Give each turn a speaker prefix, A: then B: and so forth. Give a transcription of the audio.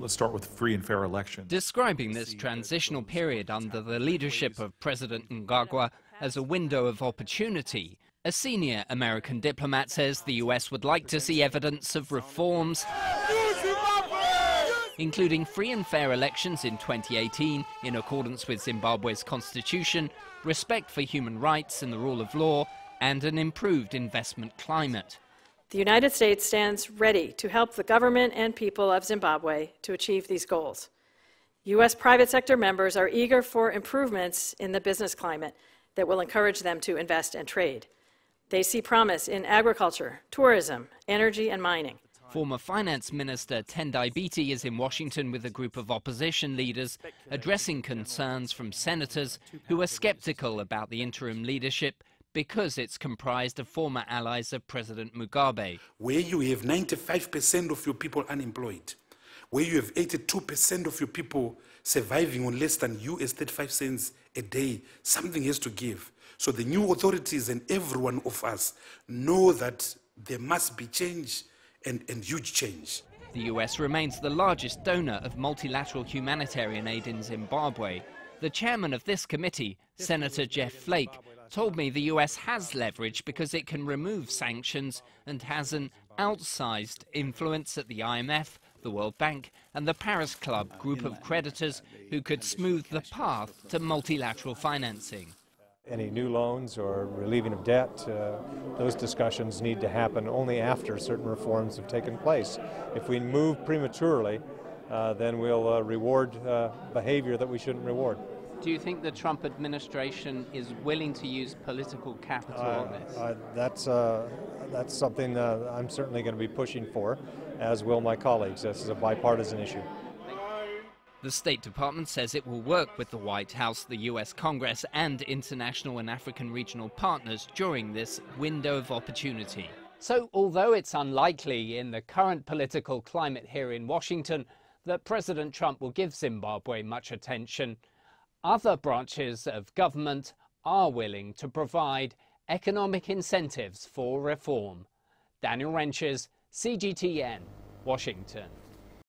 A: Let's start with free and fair elections.
B: Describing this transitional period under the leadership of President Mnangagwa as a window of opportunity, a senior American diplomat says the US would like to see evidence of reforms, including free and fair elections in 2018 in accordance with Zimbabwe's constitution, respect for human rights and the rule of law, and an improved investment climate.
C: The United States stands ready to help the government and people of Zimbabwe to achieve these goals. U.S. private sector members are eager for improvements in the business climate that will encourage them to invest and trade. They see promise in agriculture, tourism, energy, and mining.
B: Former Finance Minister Tendai Biti is in Washington with a group of opposition leaders addressing concerns from senators who are skeptical about the interim leadership because it's comprised of former allies of President Mugabe.
D: Where you have 95% of your people unemployed, where you have 82% of your people surviving on less than US 35 cents a day, something has to give. So the new authorities and every one of us know that there must be change and huge change.
B: The US remains the largest donor of multilateral humanitarian aid in Zimbabwe. The chairman of this committee, Senator Jeff Flake, told me the US has leverage because it can remove sanctions and has an outsized influence at the IMF, the World Bank and the Paris Club group of creditors who could smooth the path to multilateral financing.
E: Any new loans or relieving of debt, those discussions need to happen only after certain reforms have taken place. If we move prematurely, then we'll reward behavior that we shouldn't reward.
B: Do you think the Trump administration is willing to use political capital on this?
E: That's something I'm certainly going to be pushing for, as will my colleagues. This is a bipartisan issue.
B: The State Department says it will work with the White House, the US Congress and international and African regional partners during this window of opportunity. So although it's unlikely in the current political climate here in Washington that President Trump will give Zimbabwe much attention, other branches of government are willing to provide economic incentives for reform. Ryntjes, CGTN, Washington.